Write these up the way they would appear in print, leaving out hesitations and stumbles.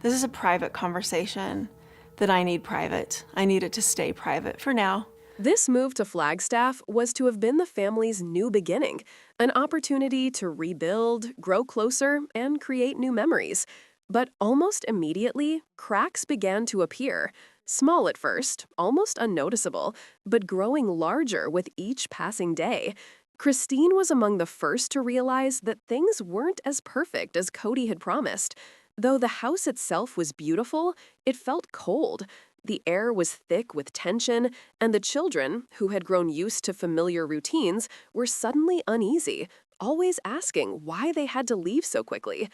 This is a private conversation that I need private. I need it to stay private for now. This move to Flagstaff was to have been the family's new beginning, an opportunity to rebuild, grow closer, and create new memories. But almost immediately, cracks began to appear. Small at first, almost unnoticeable, but growing larger with each passing day. Christine was among the first to realize that things weren't as perfect as Kody had promised. Though the house itself was beautiful, it felt cold. The air was thick with tension, and the children, who had grown used to familiar routines, were suddenly uneasy, always asking why they had to leave so quickly.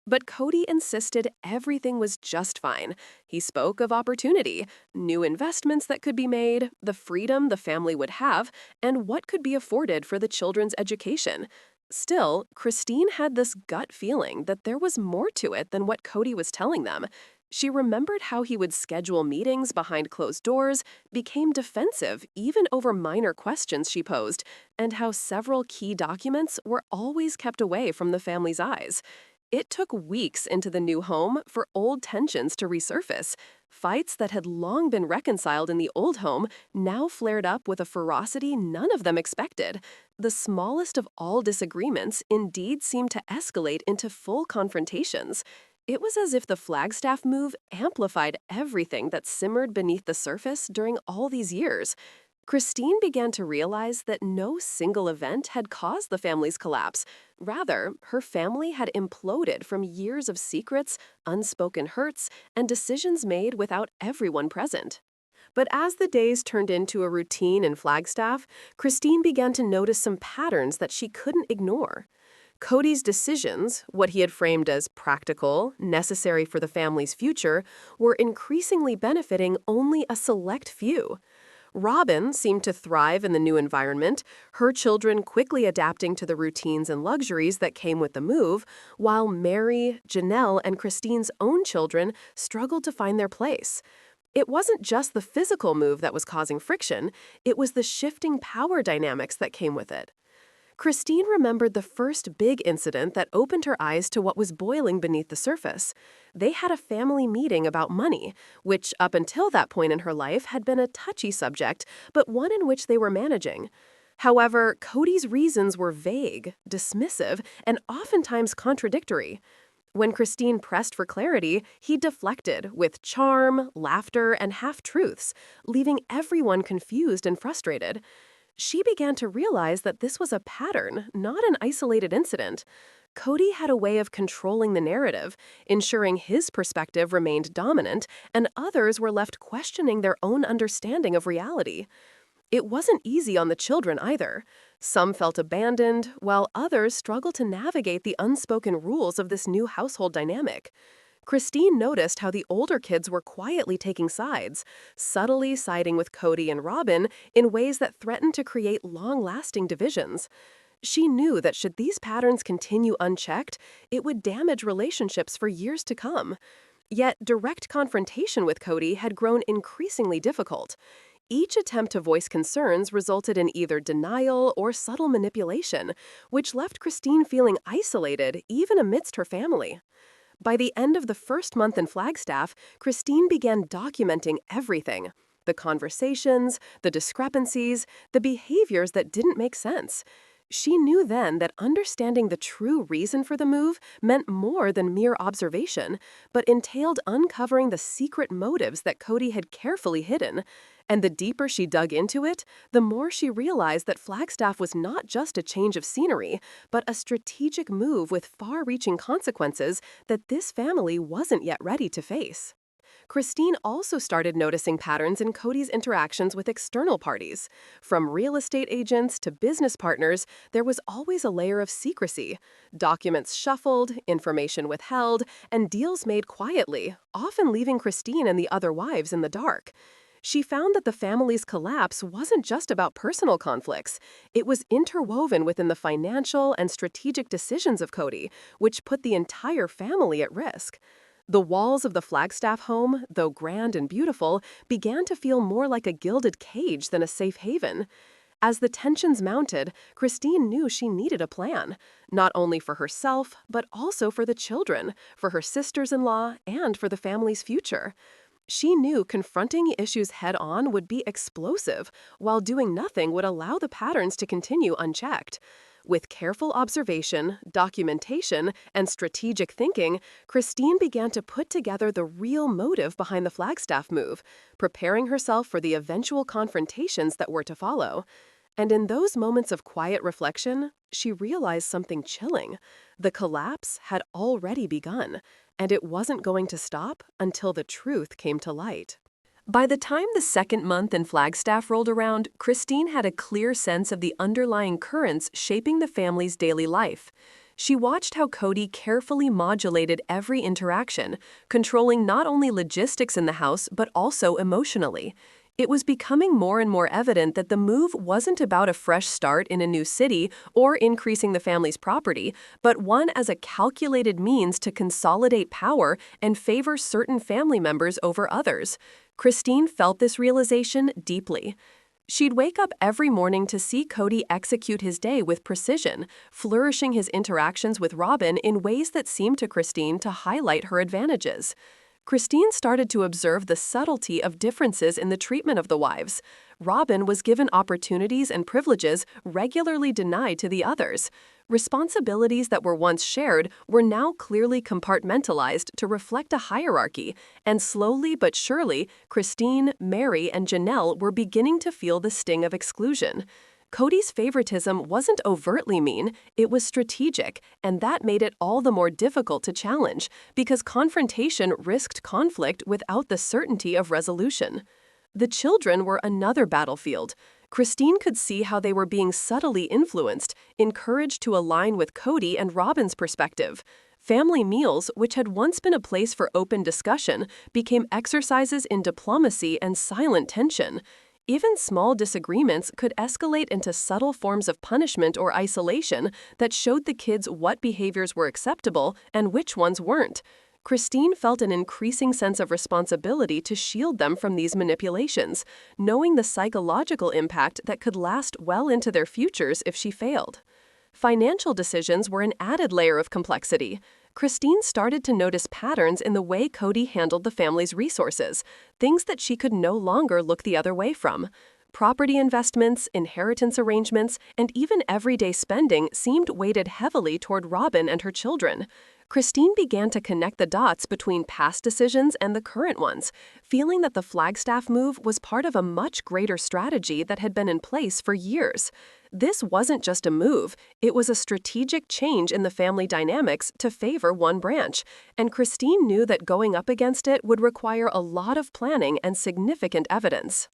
But Kody insisted everything was just fine. He spoke of opportunity, new investments that could be made, the freedom the family would have, and what could be afforded for the children's education. Still, Christine had this gut feeling that there was more to it than what Kody was telling them. She remembered how he would schedule meetings behind closed doors, became defensive even over minor questions she posed, and how several key documents were always kept away from the family's eyes. It took weeks into the new home for old tensions to resurface. Fights that had long been reconciled in the old home now flared up with a ferocity none of them expected. The smallest of all disagreements indeed seemed to escalate into full confrontations. It was as if the Flagstaff move amplified everything that simmered beneath the surface during all these years. Christine began to realize that no single event had caused the family's collapse. Rather, her family had imploded from years of secrets, unspoken hurts, and decisions made without everyone present. But as the days turned into a routine in Flagstaff, Christine began to notice some patterns that she couldn't ignore. Kody's decisions, what he had framed as practical, necessary for the family's future, were increasingly benefiting only a select few. Robin seemed to thrive in the new environment, her children quickly adapting to the routines and luxuries that came with the move, while Meri, Janelle, and Christine's own children struggled to find their place. It wasn't just the physical move that was causing friction, it was the shifting power dynamics that came with it. Christine remembered the first big incident that opened her eyes to what was boiling beneath the surface. They had a family meeting about money, which up until that point in her life had been a touchy subject, but one in which they were managing. However, Kody's reasons were vague, dismissive, and oftentimes contradictory. When Christine pressed for clarity, he deflected with charm, laughter, and half-truths, leaving everyone confused and frustrated. She began to realize that this was a pattern, not an isolated incident. Kody had a way of controlling the narrative, ensuring his perspective remained dominant, and others were left questioning their own understanding of reality. It wasn't easy on the children either. Some felt abandoned, while others struggled to navigate the unspoken rules of this new household dynamic. Christine noticed how the older kids were quietly taking sides, subtly siding with Kody and Robin in ways that threatened to create long-lasting divisions. She knew that should these patterns continue unchecked, it would damage relationships for years to come. Yet direct confrontation with Kody had grown increasingly difficult. Each attempt to voice concerns resulted in either denial or subtle manipulation, which left Christine feeling isolated even amidst her family. By the end of the first month in Flagstaff, Christine began documenting everything: the conversations, the discrepancies, the behaviors that didn't make sense. She knew then that understanding the true reason for the move meant more than mere observation, but entailed uncovering the secret motives that Kody had carefully hidden. And the deeper she dug into it, the more she realized that Flagstaff was not just a change of scenery, but a strategic move with far-reaching consequences that this family wasn't yet ready to face. Christine also started noticing patterns in Kody's interactions with external parties. From real estate agents to business partners, there was always a layer of secrecy. Documents shuffled, information withheld, and deals made quietly, often leaving Christine and the other wives in the dark. She found that the family's collapse wasn't just about personal conflicts. It was interwoven within the financial and strategic decisions of Kody, which put the entire family at risk. The walls of the Flagstaff home, though grand and beautiful, began to feel more like a gilded cage than a safe haven. As the tensions mounted, Christine knew she needed a plan, not only for herself, but also for the children, for her sisters-in-law, and for the family's future. She knew confronting issues head-on would be explosive, while doing nothing would allow the patterns to continue unchecked. With careful observation, documentation, and strategic thinking, Christine began to put together the real motive behind the Flagstaff move, preparing herself for the eventual confrontations that were to follow. And in those moments of quiet reflection, she realized something chilling. The collapse had already begun, and it wasn't going to stop until the truth came to light. By the time the second month in Flagstaff rolled around, Christine had a clear sense of the underlying currents shaping the family's daily life. She watched how Kody carefully modulated every interaction, controlling not only logistics in the house but also emotionally. It was becoming more and more evident that the move wasn't about a fresh start in a new city or increasing the family's property, but one as a calculated means to consolidate power and favor certain family members over others. Christine felt this realization deeply. She'd wake up every morning to see Kody execute his day with precision, flourishing his interactions with Robin in ways that seemed to Christine to highlight her advantages. Christine started to observe the subtlety of differences in the treatment of the wives. Robin was given opportunities and privileges regularly denied to the others. Responsibilities that were once shared were now clearly compartmentalized to reflect a hierarchy, and slowly but surely, Christine, Meri, and Janelle were beginning to feel the sting of exclusion. Kody's favoritism wasn't overtly mean, it was strategic, and that made it all the more difficult to challenge, because confrontation risked conflict without the certainty of resolution. The children were another battlefield. Christine could see how they were being subtly influenced, encouraged to align with Kody and Robin's perspective. Family meals, which had once been a place for open discussion, became exercises in diplomacy and silent tension. Even small disagreements could escalate into subtle forms of punishment or isolation that showed the kids what behaviors were acceptable and which ones weren't. Christine felt an increasing sense of responsibility to shield them from these manipulations, knowing the psychological impact that could last well into their futures if she failed. Financial decisions were an added layer of complexity. Christine started to notice patterns in the way Kody handled the family's resources, things that she could no longer look the other way from. Property investments, inheritance arrangements, and even everyday spending seemed weighted heavily toward Robin and her children. Christine began to connect the dots between past decisions and the current ones, feeling that the Flagstaff move was part of a much greater strategy that had been in place for years. This wasn't just a move, it was a strategic change in the family dynamics to favor one branch, and Christine knew that going up against it would require a lot of planning and significant evidence.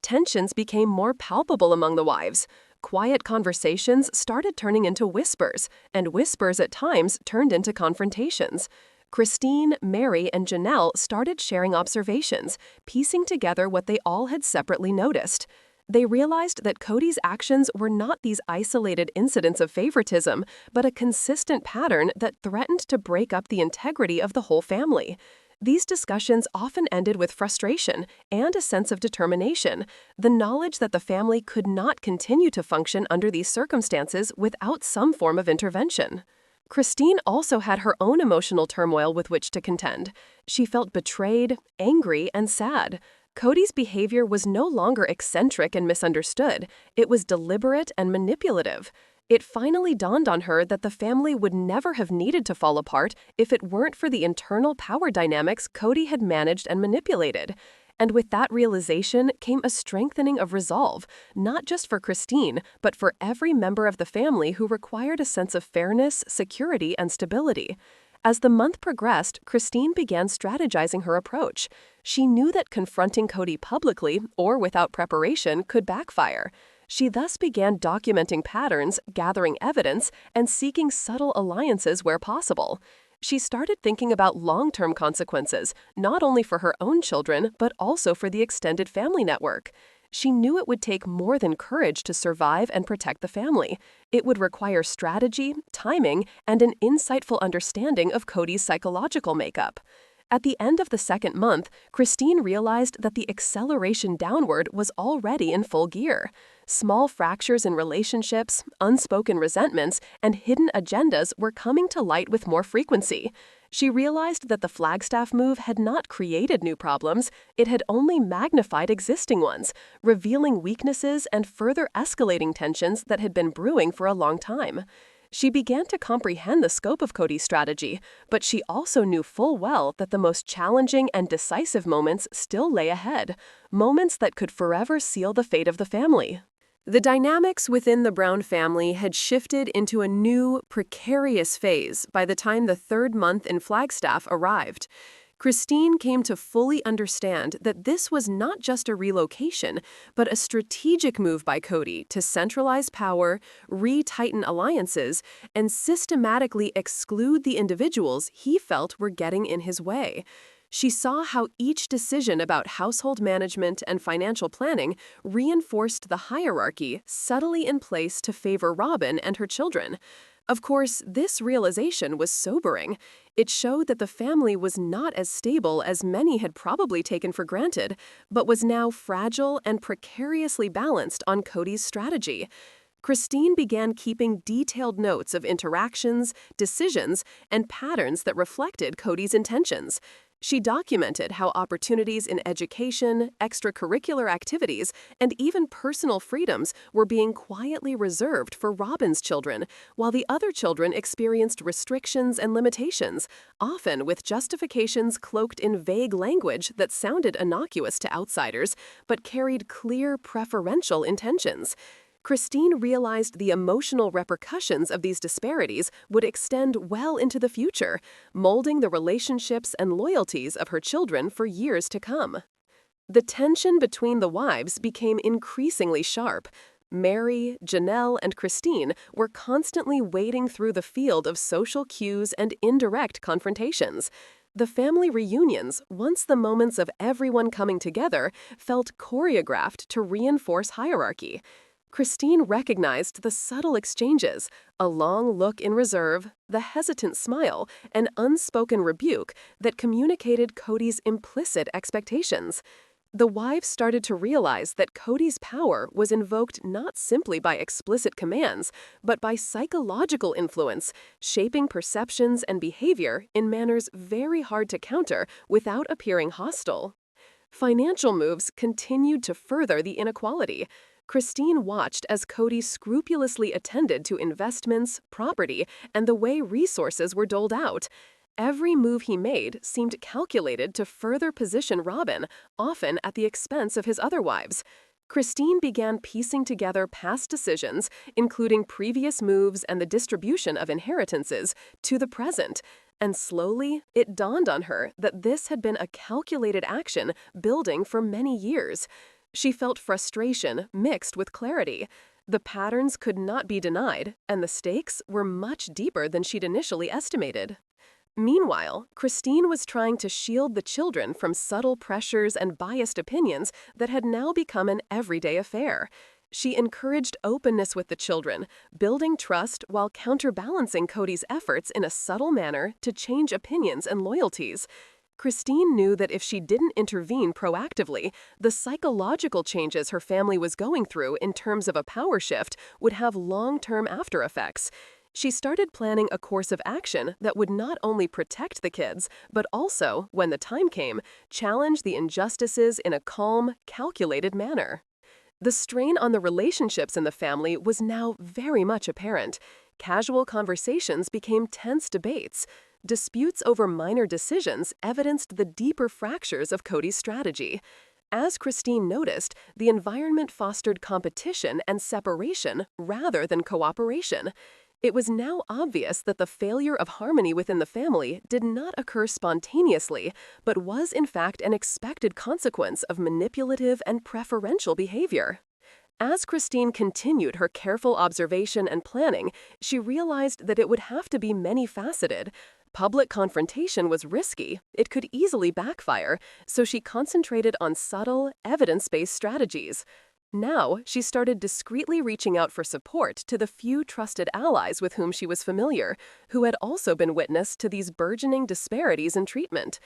Tensions became more palpable among the wives. Quiet conversations started turning into whispers, and whispers at times turned into confrontations. Christine, Meri, and Janelle started sharing observations, piecing together what they all had separately noticed. They realized that Kody's actions were not these isolated incidents of favoritism, but a consistent pattern that threatened to break up the integrity of the whole family. These discussions often ended with frustration and a sense of determination, the knowledge that the family could not continue to function under these circumstances without some form of intervention. Christine also had her own emotional turmoil with which to contend. She felt betrayed, angry, and sad. Kody's behavior was no longer eccentric and misunderstood. It was deliberate and manipulative. It finally dawned on her that the family would never have needed to fall apart if it weren't for the internal power dynamics Kody had managed and manipulated. And with that realization came a strengthening of resolve, not just for Christine, but for every member of the family who required a sense of fairness, security, and stability. As the month progressed, Christine began strategizing her approach. She knew that confronting Kody publicly or without preparation could backfire. She thus began documenting patterns, gathering evidence, and seeking subtle alliances where possible. She started thinking about long-term consequences, not only for her own children, but also for the extended family network. She knew it would take more than courage to survive and protect the family. It would require strategy, timing, and an insightful understanding of Kody's psychological makeup. At the end of the second month, Christine realized that the acceleration downward was already in full gear. Small fractures in relationships, unspoken resentments, and hidden agendas were coming to light with more frequency. She realized that the Flagstaff move had not created new problems, it had only magnified existing ones, revealing weaknesses and further escalating tensions that had been brewing for a long time. She began to comprehend the scope of Kody's strategy, but she also knew full well that the most challenging and decisive moments still lay ahead, moments that could forever seal the fate of the family. The dynamics within the Brown family had shifted into a new, precarious phase by the time the third month in Flagstaff arrived. Christine came to fully understand that this was not just a relocation, but a strategic move by Kody to centralize power, re-tighten alliances, and systematically exclude the individuals he felt were getting in his way. She saw how each decision about household management and financial planning reinforced the hierarchy subtly in place to favor Robin and her children. Of course, this realization was sobering. It showed that the family was not as stable as many had probably taken for granted, but was now fragile and precariously balanced on Kody's strategy. Christine began keeping detailed notes of interactions, decisions, and patterns that reflected Kody's intentions. She documented how opportunities in education, extracurricular activities, and even personal freedoms were being quietly reserved for Robin's children, while the other children experienced restrictions and limitations, often with justifications cloaked in vague language that sounded innocuous to outsiders, but carried clear preferential intentions. Christine realized the emotional repercussions of these disparities would extend well into the future, molding the relationships and loyalties of her children for years to come. The tension between the wives became increasingly sharp. Meri, Janelle, and Christine were constantly wading through the field of social cues and indirect confrontations. The family reunions, once the moments of everyone coming together, felt choreographed to reinforce hierarchy. Christine recognized the subtle exchanges, a long look in reserve, the hesitant smile, an unspoken rebuke that communicated Kody's implicit expectations. The wives started to realize that Kody's power was invoked not simply by explicit commands, but by psychological influence, shaping perceptions and behavior in manners very hard to counter without appearing hostile. Financial moves continued to further the inequality. Christine watched as Kody scrupulously attended to investments, property, and the way resources were doled out. Every move he made seemed calculated to further position Robin, often at the expense of his other wives. Christine began piecing together past decisions, including previous moves and the distribution of inheritances, to the present, and slowly it dawned on her that this had been a calculated action building for many years. She felt frustration mixed with clarity. The patterns could not be denied, and the stakes were much deeper than she'd initially estimated. Meanwhile, Christine was trying to shield the children from subtle pressures and biased opinions that had now become an everyday affair. She encouraged openness with the children, building trust while counterbalancing Kody's efforts in a subtle manner to change opinions and loyalties. Christine knew that if she didn't intervene proactively, the psychological changes her family was going through in terms of a power shift would have long-term after effects. She started planning a course of action that would not only protect the kids, but also, when the time came, challenge the injustices in a calm, calculated manner. The strain on the relationships in the family was now very much apparent. Casual conversations became tense debates. Disputes over minor decisions evidenced the deeper fractures of Kody's strategy. As Christine noticed, the environment fostered competition and separation rather than cooperation. It was now obvious that the failure of harmony within the family did not occur spontaneously, but was in fact an expected consequence of manipulative and preferential behavior. As Christine continued her careful observation and planning, she realized that it would have to be many-faceted. Public confrontation was risky, it could easily backfire, so she concentrated on subtle, evidence-based strategies. Now, she started discreetly reaching out for support to the few trusted allies with whom she was familiar, who had also been witness to these burgeoning disparities in treatment.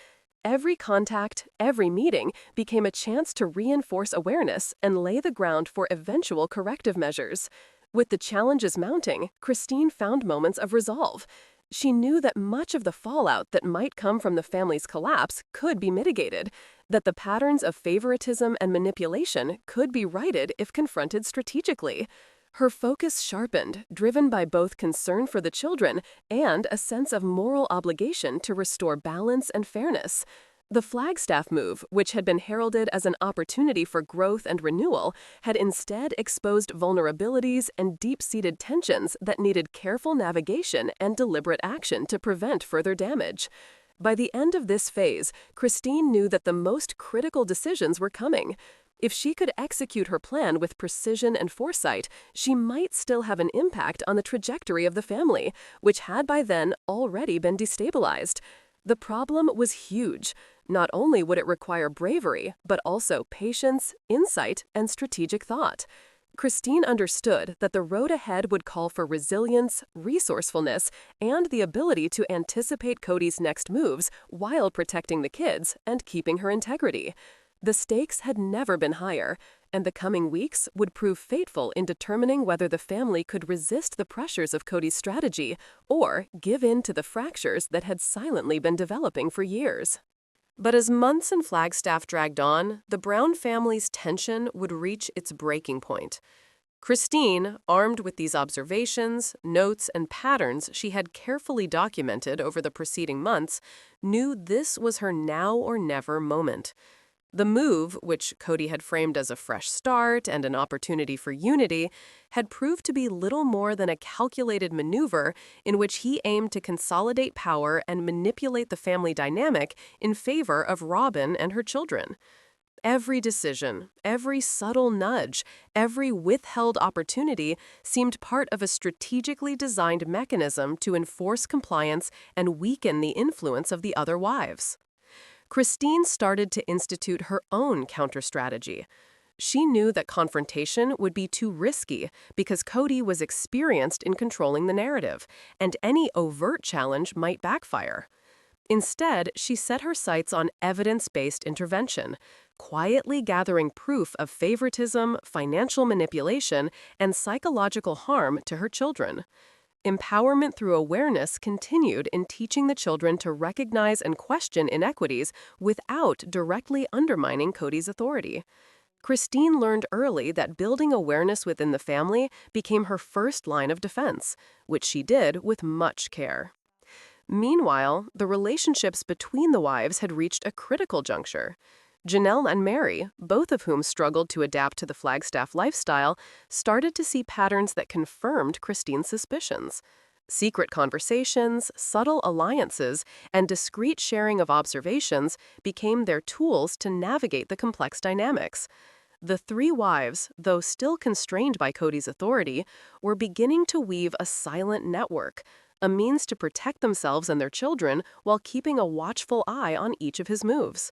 Every contact, every meeting became a chance to reinforce awareness and lay the ground for eventual corrective measures. With the challenges mounting, Christine found moments of resolve. She knew that much of the fallout that might come from the family's collapse could be mitigated, that the patterns of favoritism and manipulation could be righted if confronted strategically. Her focus sharpened, driven by both concern for the children and a sense of moral obligation to restore balance and fairness. The Flagstaff move, which had been heralded as an opportunity for growth and renewal, had instead exposed vulnerabilities and deep-seated tensions that needed careful navigation and deliberate action to prevent further damage. By the end of this phase, Christine knew that the most critical decisions were coming. If she could execute her plan with precision and foresight, she might still have an impact on the trajectory of the family, which had by then already been destabilized. The problem was huge. Not only would it require bravery, but also patience, insight, and strategic thought. Christine understood that the road ahead would call for resilience, resourcefulness, and the ability to anticipate Kody's next moves while protecting the kids and keeping her integrity. The stakes had never been higher, and the coming weeks would prove fateful in determining whether the family could resist the pressures of Kody's strategy or give in to the fractures that had silently been developing for years. But as months in Flagstaff dragged on, the Brown family's tension would reach its breaking point. Christine, armed with these observations, notes, and patterns she had carefully documented over the preceding months, knew this was her now or never moment. The move, which Kody had framed as a fresh start and an opportunity for unity, had proved to be little more than a calculated maneuver in which he aimed to consolidate power and manipulate the family dynamic in favor of Robin and her children. Every decision, every subtle nudge, every withheld opportunity seemed part of a strategically designed mechanism to enforce compliance and weaken the influence of the other wives. Christine started to institute her own counter-strategy. She knew that confrontation would be too risky because Kody was experienced in controlling the narrative, and any overt challenge might backfire. Instead, she set her sights on evidence-based intervention, quietly gathering proof of favoritism, financial manipulation, and psychological harm to her children. Empowerment through awareness continued in teaching the children to recognize and question inequities without directly undermining Kody's authority. Christine learned early that building awareness within the family became her first line of defense, which she did with much care. Meanwhile, the relationships between the wives had reached a critical juncture. Janelle and Meri, both of whom struggled to adapt to the Flagstaff lifestyle, started to see patterns that confirmed Christine's suspicions. Secret conversations, subtle alliances, and discreet sharing of observations became their tools to navigate the complex dynamics. The three wives, though still constrained by Kody's authority, were beginning to weave a silent network, a means to protect themselves and their children while keeping a watchful eye on each of his moves.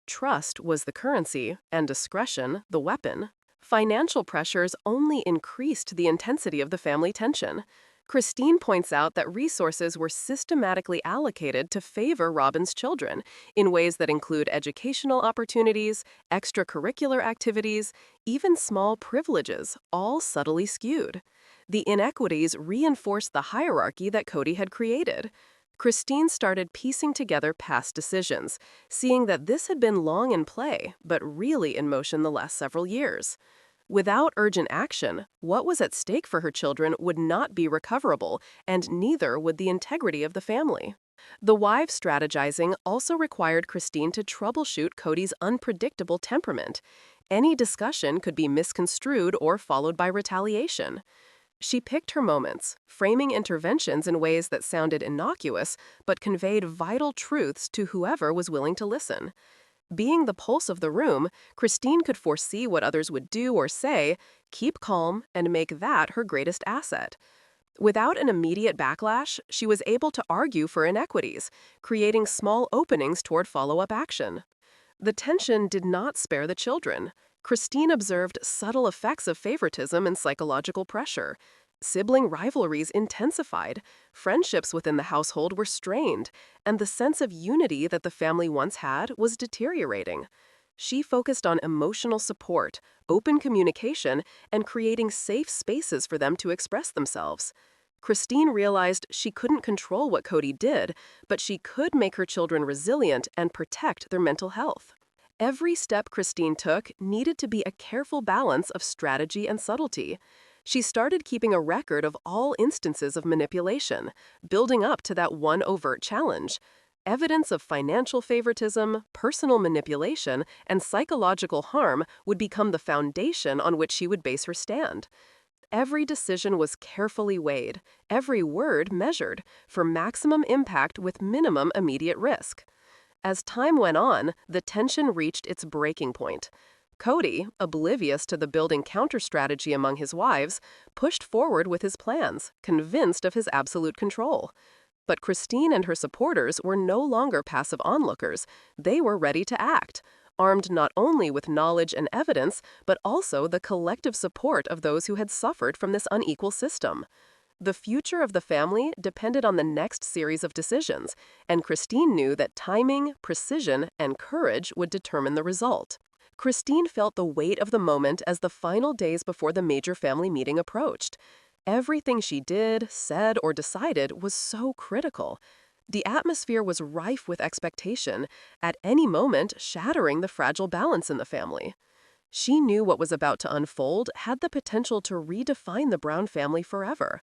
Trust was the currency, and discretion the weapon. Financial pressures only increased the intensity of the family tension. Christine points out that resources were systematically allocated to favor Robin's children in ways that include educational opportunities, extracurricular activities, even small privileges, all subtly skewed. The inequities reinforced the hierarchy that Kody had created. Christine started piecing together past decisions, seeing that this had been long in play, but really in motion the last several years. Without urgent action, what was at stake for her children would not be recoverable, and neither would the integrity of the family. The wives' strategizing also required Christine to troubleshoot Kody's unpredictable temperament. Any discussion could be misconstrued or followed by retaliation. She picked her moments, framing interventions in ways that sounded innocuous but conveyed vital truths to whoever was willing to listen. Being the pulse of the room, Christine could foresee what others would do or say, keep calm, and make that her greatest asset. Without an immediate backlash, she was able to argue for inequities, creating small openings toward follow-up action. The tension did not spare the children. Christine observed subtle effects of favoritism and psychological pressure. Sibling rivalries intensified, friendships within the household were strained, and the sense of unity that the family once had was deteriorating. She focused on emotional support, open communication, and creating safe spaces for them to express themselves. Christine realized she couldn't control what Kody did, but she could make her children resilient and protect their mental health. Every step Christine took needed to be a careful balance of strategy and subtlety. She started keeping a record of all instances of manipulation, building up to that one overt challenge. Evidence of financial favoritism, personal manipulation, and psychological harm would become the foundation on which she would base her stand. Every decision was carefully weighed, every word measured, for maximum impact with minimum immediate risk. As time went on, the tension reached its breaking point. Kody, oblivious to the building counter-strategy among his wives, pushed forward with his plans, convinced of his absolute control. But Christine and her supporters were no longer passive onlookers. They were ready to act, armed not only with knowledge and evidence, but also the collective support of those who had suffered from this unequal system. The future of the family depended on the next series of decisions, and Christine knew that timing, precision, and courage would determine the result. Christine felt the weight of the moment as the final days before the major family meeting approached. Everything she did, said, or decided was so critical. The atmosphere was rife with expectation, at any moment shattering the fragile balance in the family. She knew what was about to unfold had the potential to redefine the Brown family forever.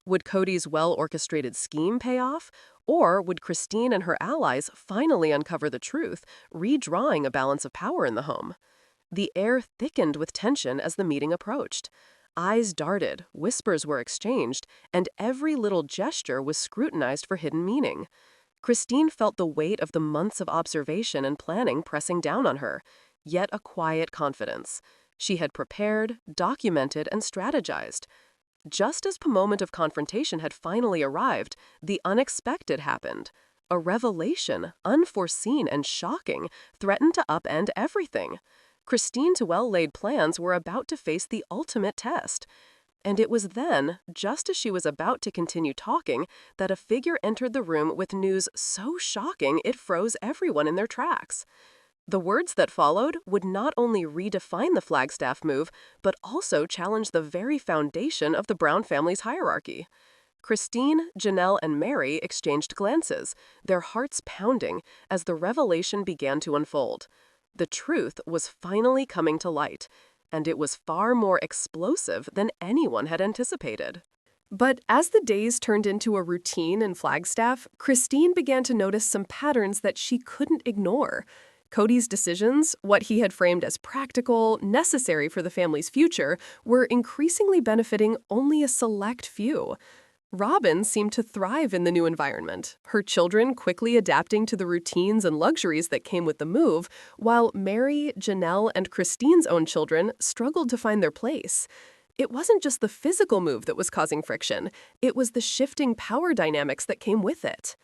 Would Kody's well-orchestrated scheme pay off? Or would Christine and her allies finally uncover the truth, redrawing a balance of power in the home? The air thickened with tension as the meeting approached. Eyes darted, whispers were exchanged, and every little gesture was scrutinized for hidden meaning. Christine felt the weight of the months of observation and planning pressing down on her, yet a quiet confidence. She had prepared, documented, and strategized. Just as the moment of confrontation had finally arrived, the unexpected happened. A revelation, unforeseen and shocking, threatened to upend everything. Christine's well-laid plans were about to face the ultimate test. And it was then, just as she was about to continue talking, that a figure entered the room with news so shocking it froze everyone in their tracks. The words that followed would not only redefine the Flagstaff move, but also challenge the very foundation of the Brown family's hierarchy. Christine, Janelle, and Meri exchanged glances, their hearts pounding, as the revelation began to unfold. The truth was finally coming to light, and it was far more explosive than anyone had anticipated. But as the days turned into a routine in Flagstaff, Christine began to notice some patterns that she couldn't ignore. Kody's decisions, what he had framed as practical, necessary for the family's future, were increasingly benefiting only a select few. Robin seemed to thrive in the new environment, her children quickly adapting to the routines and luxuries that came with the move, while Meri, Janelle, and Christine's own children struggled to find their place. It wasn't just the physical move that was causing friction, it was the shifting power dynamics that came with it.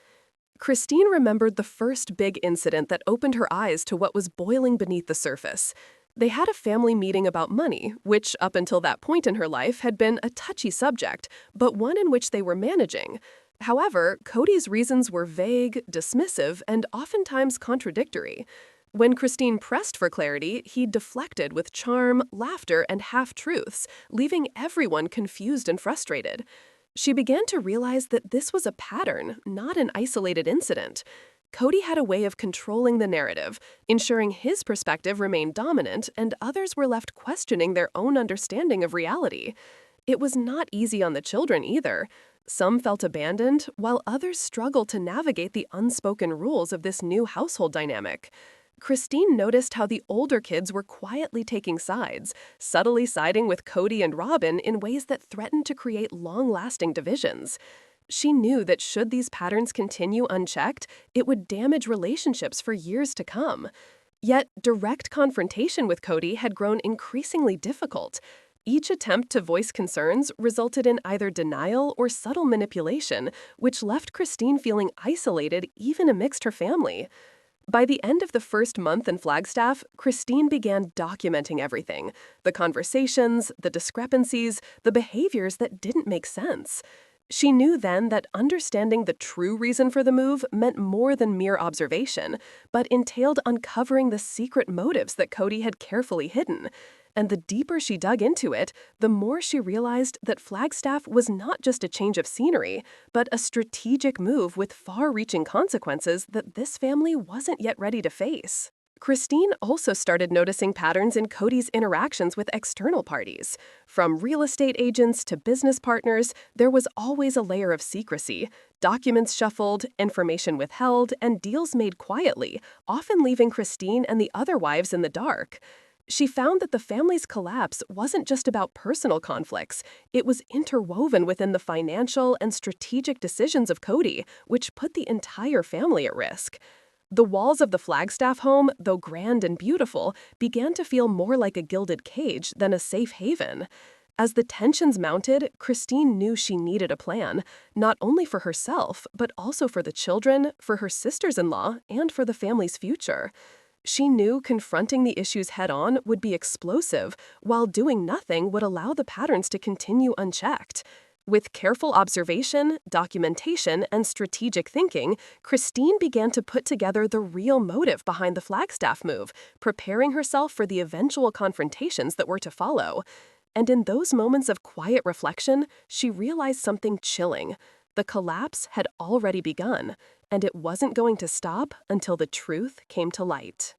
Christine remembered the first big incident that opened her eyes to what was boiling beneath the surface. They had a family meeting about money, which up until that point in her life had been a touchy subject, but one in which they were managing. However, Kody's reasons were vague, dismissive, and oftentimes contradictory. When Christine pressed for clarity, he deflected with charm, laughter, and half-truths, leaving everyone confused and frustrated. She began to realize that this was a pattern, not an isolated incident. Kody had a way of controlling the narrative, ensuring his perspective remained dominant and others were left questioning their own understanding of reality. It was not easy on the children either. Some felt abandoned, while others struggled to navigate the unspoken rules of this new household dynamic. Christine noticed how the older kids were quietly taking sides, subtly siding with Kody and Robin in ways that threatened to create long-lasting divisions. She knew that should these patterns continue unchecked, it would damage relationships for years to come. Yet, direct confrontation with Kody had grown increasingly difficult. Each attempt to voice concerns resulted in either denial or subtle manipulation, which left Christine feeling isolated even amidst her family. By the end of the first month in Flagstaff, Christine began documenting everything: the conversations, the discrepancies, the behaviors that didn't make sense. She knew then that understanding the true reason for the move meant more than mere observation, but entailed uncovering the secret motives that Kody had carefully hidden. And the deeper she dug into it, the more she realized that Flagstaff was not just a change of scenery, but a strategic move with far-reaching consequences that this family wasn't yet ready to face. Christine also started noticing patterns in Kody's interactions with external parties. From real estate agents to business partners, there was always a layer of secrecy: documents shuffled, information withheld, and deals made quietly, often leaving Christine and the other wives in the dark. She found that the family's collapse wasn't just about personal conflicts. It was interwoven within the financial and strategic decisions of Kody, which put the entire family at risk. The walls of the Flagstaff home, though grand and beautiful, began to feel more like a gilded cage than a safe haven. As the tensions mounted, Christine knew she needed a plan, not only for herself, but also for the children, for her sisters-in-law, and for the family's future. She knew confronting the issues head-on would be explosive, while doing nothing would allow the patterns to continue unchecked. With careful observation, documentation, and strategic thinking, Christine began to put together the real motive behind the Flagstaff move, preparing herself for the eventual confrontations that were to follow. And in those moments of quiet reflection, she realized something chilling. The collapse had already begun, and it wasn't going to stop until the truth came to light.